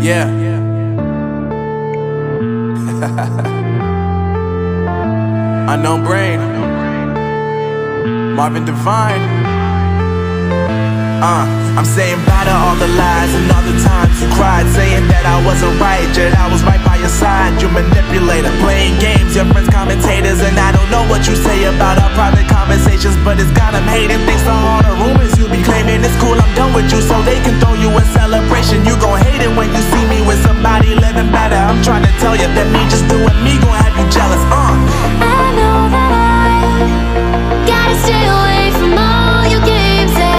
Yeah. Unknown Brain, Marvin Divine. I'm saying bye to all the lies and all the times you cried, saying that I wasn't right, yet I was right by your side. You manipulator, playing games, your friends commentators, and I don't know what you say about our private conversations, but it's got them hating. Thanks to all the rumors you be claiming. It's cool, I'm done with you, so they can throw you a celebration. You gon' hate it when you